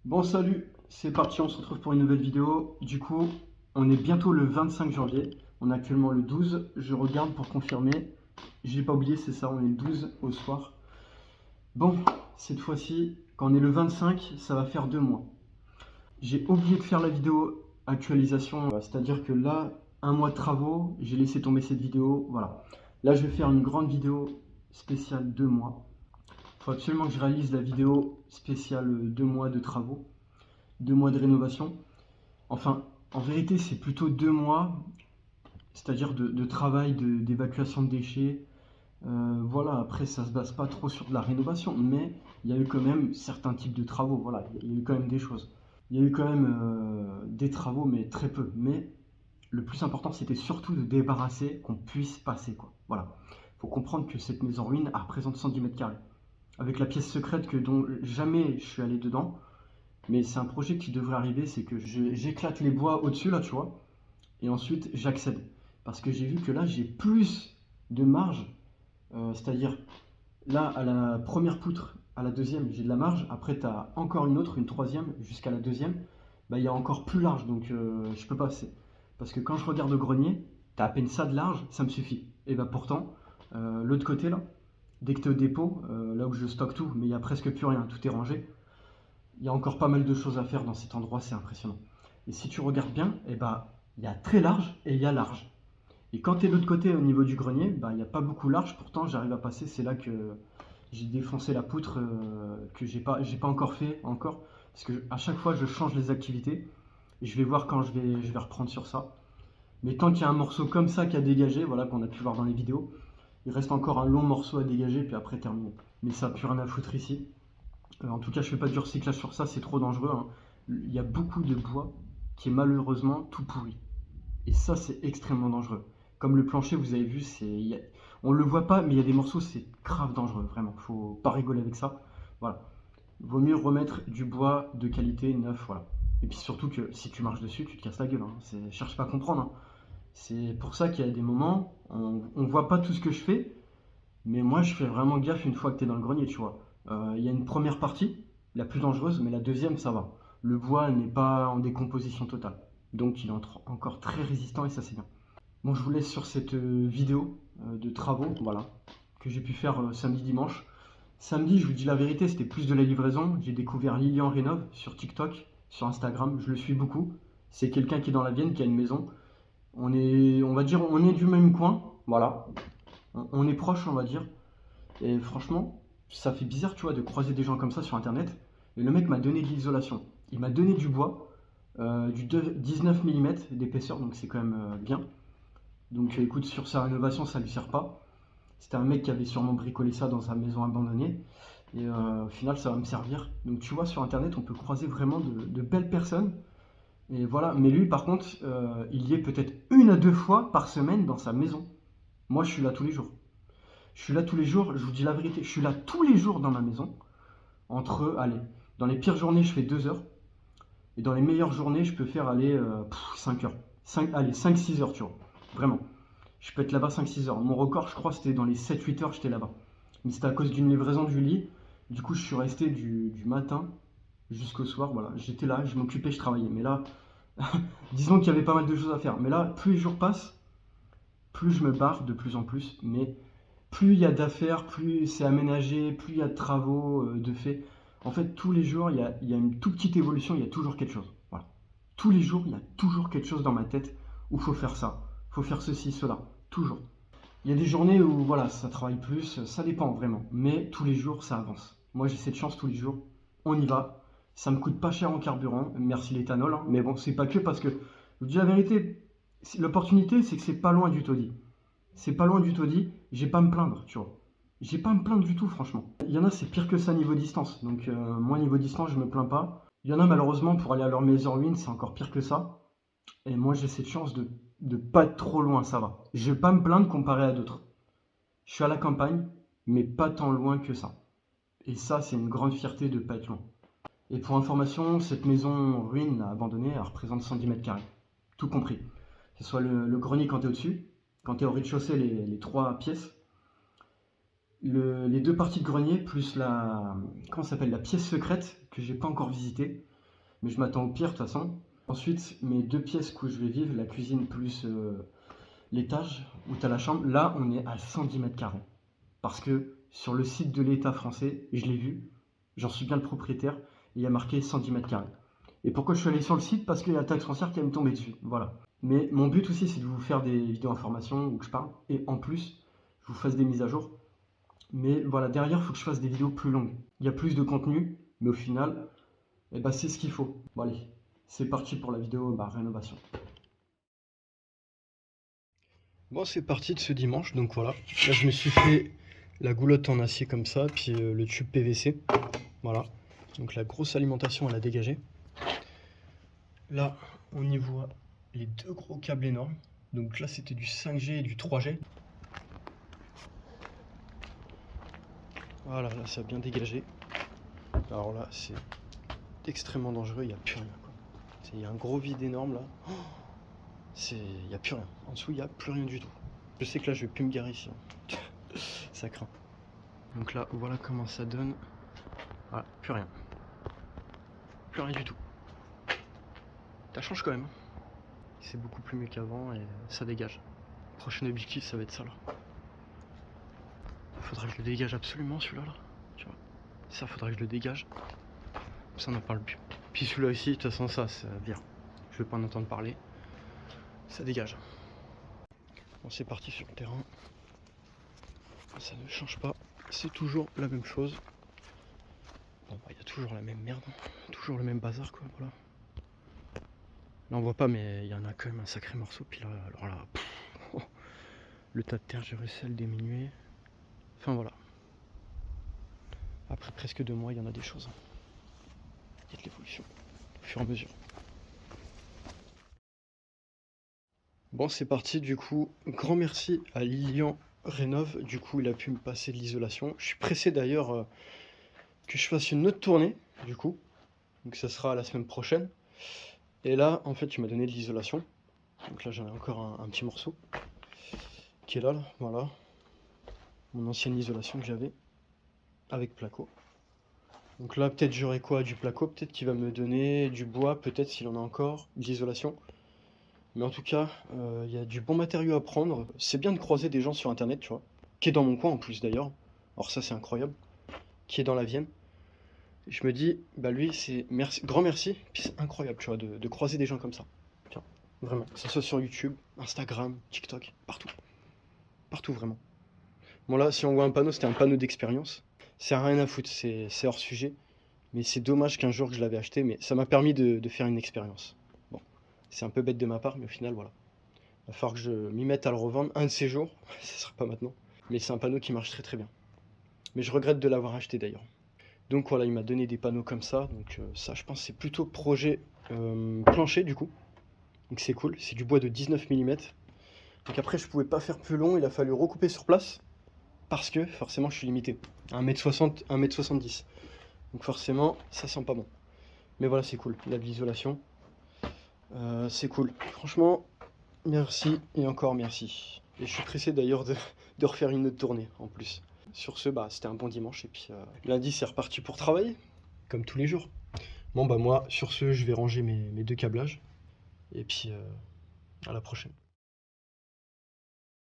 Bon salut, c'est parti, on se retrouve pour une nouvelle vidéo. Du coup, on est bientôt le 25 janvier. On est actuellement le 12. Je regarde pour confirmer. J'ai pas oublié, c'est ça, on est le 12 au soir. Bon, cette fois-ci, quand on est le 25, ça va faire 2 mois. J'ai oublié de faire la vidéo actualisation, c'est-à-dire que là, 1 mois de travaux, j'ai laissé tomber cette vidéo. Voilà. Là, je vais faire une grande vidéo spéciale 2 mois. Il faut absolument que je réalise la vidéo spéciale 2 mois de travaux. 2 mois de rénovation. Enfin, en vérité, c'est plutôt 2 mois, c'est-à-dire de travail, d'évacuation de déchets. Voilà, après, ça se base pas trop sur de la rénovation, mais il y a eu quand même certains types de travaux. Voilà, il y a eu quand même des choses. Il y a eu quand même des travaux, mais très peu. Mais le plus important, c'était surtout de débarrasser, qu'on puisse passer, quoi. Voilà. Il faut comprendre que cette maison ruine elle représente 110 mètres carrés. Avec la pièce secrète dont jamais je suis allé dedans, mais c'est un projet qui devrait arriver, c'est que j'éclate les bois au-dessus, là, tu vois, et ensuite j'accède. Parce que j'ai vu que là, j'ai plus de marge, c'est-à-dire, là, à la première poutre, à la deuxième, j'ai de la marge. Après, tu as encore une autre, une troisième, jusqu'à la deuxième. Bah, il y a encore plus large, donc je peux passer. Parce que quand je regarde le grenier, tu as à peine ça de large, ça me suffit. Et bah pourtant, l'autre côté, là, dès que tu es au dépôt, là où je stocke tout, mais il n'y a presque plus rien, tout est rangé, il y a encore pas mal de choses à faire dans cet endroit, c'est impressionnant. Et si tu regardes bien, eh ben, il y a très large et il y a large. Et quand tu es de l'autre côté au niveau du grenier, bah, il n'y a pas beaucoup large, pourtant j'arrive à passer, c'est là que j'ai défoncé la poutre que j'ai pas encore fait encore. Parce que à chaque fois je change les activités et je vais voir quand je vais reprendre sur ça. Mais tant qu'il y a un morceau comme ça qui a dégagé, voilà, qu'on a pu voir dans les vidéos, il reste encore un long morceau à dégager, puis après terminé. Mais ça n'a plus rien à foutre ici. En tout cas, je fais pas du recyclage sur ça, c'est trop dangereux, hein. Il y a beaucoup de bois qui est malheureusement tout pourri. Et ça, c'est extrêmement dangereux. Comme le plancher, vous avez vu, on le voit pas, mais il y a des morceaux, c'est grave dangereux, vraiment. Faut pas rigoler avec ça. Voilà. Vaut mieux remettre du bois de qualité neuf, voilà. Et puis surtout que si tu marches dessus, tu te casses la gueule, hein. Cherche pas à comprendre, hein. C'est pour ça qu'il y a des moments, on voit pas tout ce que je fais, mais moi, je fais vraiment gaffe une fois que tu es dans le grenier, tu vois. Il y a une première partie, la plus dangereuse, mais la deuxième, ça va. Le bois n'est pas en décomposition totale. Donc, il est encore très résistant et ça, c'est bien. Bon, je vous laisse sur cette vidéo de travaux, voilà, que j'ai pu faire samedi, dimanche. Samedi, je vous dis la vérité, c'était plus de la livraison. J'ai découvert Lilian Rénov sur TikTok, sur Instagram. Je le suis beaucoup. C'est quelqu'un qui est dans la Vienne, qui a une maison. On va dire, on est du même coin, voilà. On est proche, on va dire. Et franchement, ça fait bizarre, tu vois, de croiser des gens comme ça sur Internet. Et le mec m'a donné de l'isolation. Il m'a donné du bois, 19 mm d'épaisseur, donc c'est quand même bien. Donc écoute, sur sa rénovation, ça lui sert pas. C'était un mec qui avait sûrement bricolé ça dans sa maison abandonnée. Et au final, ça va me servir. Donc tu vois, sur Internet, on peut croiser vraiment de belles personnes. Et voilà. Mais lui, par contre, il y est peut-être 1 à 2 fois par semaine dans sa maison. Moi, je suis là tous les jours. Je suis là tous les jours, je vous dis la vérité, je suis là tous les jours dans ma maison. Allez, dans les pires journées, je fais 2 heures. Et dans les meilleures journées, je peux faire aller 5 heures. Allez, 5-6 heures, tu vois. Vraiment. Je peux être là-bas 5-6 heures. Mon record, je crois, c'était dans les 7-8 heures, j'étais là-bas. Mais c'était à cause d'une livraison du lit. Du coup, je suis resté du matin jusqu'au soir. Voilà, j'étais là, je m'occupais, je travaillais. Mais là, disons qu'il y avait pas mal de choses à faire. Mais là, plus les jours passent, plus je me barre de plus en plus. Mais plus il y a d'affaires, plus c'est aménagé, plus il y a de travaux de fait. En fait, tous les jours, il y a une toute petite évolution, il y a toujours quelque chose. Voilà. Tous les jours, il y a toujours quelque chose dans ma tête où il faut faire ça, il faut faire ceci, cela. Toujours. Il y a des journées où voilà, ça travaille plus, ça dépend vraiment. Mais tous les jours, ça avance. Moi, j'ai cette chance tous les jours. On y va. Ça me coûte pas cher en carburant, merci l'éthanol, hein. Mais bon, c'est pas que parce que, je vous dis la vérité, l'opportunité, c'est que c'est pas loin du taudis. C'est pas loin du taudis, j'ai pas à me plaindre, tu vois. J'ai pas à me plaindre du tout, franchement. Il y en a, c'est pire que ça niveau distance. Donc, moi, niveau distance, je me plains pas. Il y en a, malheureusement, pour aller à leur maison ruine, c'est encore pire que ça. Et moi, j'ai cette chance de pas être trop loin, ça va. Je vais pas me plaindre comparé à d'autres. Je suis à la campagne, mais pas tant loin que ça. Et ça, c'est une grande fierté de pas être loin. Et pour information, cette maison ruine abandonnée, elle représente 110 mètres carrés. Tout compris. Que ce soit le grenier quand tu es au-dessus, quand tu es au rez-de-chaussée, les 3 pièces, les 2 parties de grenier, plus comment ça s'appelle, la pièce secrète que j'ai pas encore visitée. mais je m'attends au pire de toute façon. Ensuite, mes 2 pièces où je vais vivre, la cuisine plus l'étage où tu as la chambre, là on est à 110 mètres carrés. Parce que sur le site de l'État français, je l'ai vu, j'en suis bien le propriétaire, il y a marqué 110 mètres carrés. Et pourquoi je suis allé sur le site? Parce qu'il y a la taxe foncière qui va me tomber dessus. Voilà. Mais mon but aussi, c'est de vous faire des vidéos informations où je parle. Et en plus, je vous fasse des mises à jour. Mais voilà, derrière, il faut que je fasse des vidéos plus longues. Il y a plus de contenu, mais au final, eh ben, c'est ce qu'il faut. Bon allez, c'est parti pour la vidéo rénovation. Bon, c'est parti de ce dimanche. Donc voilà, là je me suis fait la goulotte en acier comme ça, puis le tube PVC. Voilà. Donc la grosse alimentation, elle a dégagé. Là, on y voit les 2 gros câbles énormes. Donc là, c'était du 5G et du 3G. Voilà, là, ça a bien dégagé. Alors là, c'est extrêmement dangereux, il n'y a plus rien. Il y a un gros vide énorme là. Il n'y a plus rien. En dessous, il n'y a plus rien du tout. Je sais que là, je vais plus me garer ici. Ça craint. Donc là, voilà comment ça donne. Voilà, plus rien. Plus rien du tout. Ça change quand même. C'est beaucoup plus mieux qu'avant et ça dégage. Prochain objectif, ça va être ça là. Faudrait que je le dégage absolument celui-là là. Tu vois. Ça, faudrait que je le dégage. Ça, on n'en parle plus. Puis celui-là aussi, de toute façon, ça vire. Je vais pas en entendre parler. Ça dégage. Bon, c'est parti sur le terrain. Ça ne change pas. C'est toujours la même chose. Bon, il y a toujours la même merde. Toujours le même bazar, quoi. Voilà. Là, on voit pas, mais il y en a quand même un sacré morceau. Puis là, alors là, le tas de terre, je recèle diminué. Enfin, voilà. Après presque 2 mois, il y en a des choses. Il y a de l'évolution, au fur et à mesure. Bon, c'est parti, du coup, grand merci à Lilian Rénov. Du coup, il a pu me passer de l'isolation. Je suis pressé d'ailleurs que je fasse une autre tournée, du coup. Donc ça sera la semaine prochaine. Et là, en fait, tu m'as donné de l'isolation. Donc là, j'en ai encore un petit morceau qui est là, voilà. Mon ancienne isolation que j'avais avec placo. Donc là, peut-être j'aurai quoi? Du placo, peut-être qu'il va me donner du bois, peut-être s'il en a encore, de l'isolation. Mais en tout cas, il y a du bon matériau à prendre. C'est bien de croiser des gens sur internet, tu vois. Qui est dans mon coin en plus d'ailleurs. Alors ça, c'est incroyable. Qui est dans la Vienne. Je me dis, bah lui, c'est grand merci. Puis c'est incroyable, tu vois, de croiser des gens comme ça. Tiens, vraiment. Que ce soit sur YouTube, Instagram, TikTok, partout. Partout, vraiment. Bon là, si on voit un panneau, c'était un panneau d'expérience. C'est rien à foutre, c'est hors sujet. Mais c'est dommage qu'un jour que je l'avais acheté, mais ça m'a permis de faire une expérience. Bon, c'est un peu bête de ma part, mais au final, voilà. Il va falloir que je m'y mette à le revendre un de ces jours. Ça sera pas maintenant. Mais c'est un panneau qui marche très très bien. Mais je regrette de l'avoir acheté d'ailleurs. Donc voilà, il m'a donné des panneaux comme ça. Donc ça, je pense, c'est plutôt projet plancher du coup. Donc c'est cool. C'est du bois de 19 mm. Donc après, je pouvais pas faire plus long. Il a fallu recouper sur place. Parce que forcément, je suis limité. 1m60, 1m70. Donc forcément, ça sent pas bon. Mais voilà, c'est cool. Il a de l'isolation. C'est cool. Franchement, merci et encore merci. Et je suis pressé d'ailleurs de refaire une autre tournée en plus. Sur ce, c'était un bon dimanche. Et puis lundi, c'est reparti pour travailler. Comme tous les jours. Bon, moi, sur ce, je vais ranger mes 2 câblages. Et puis, à la prochaine.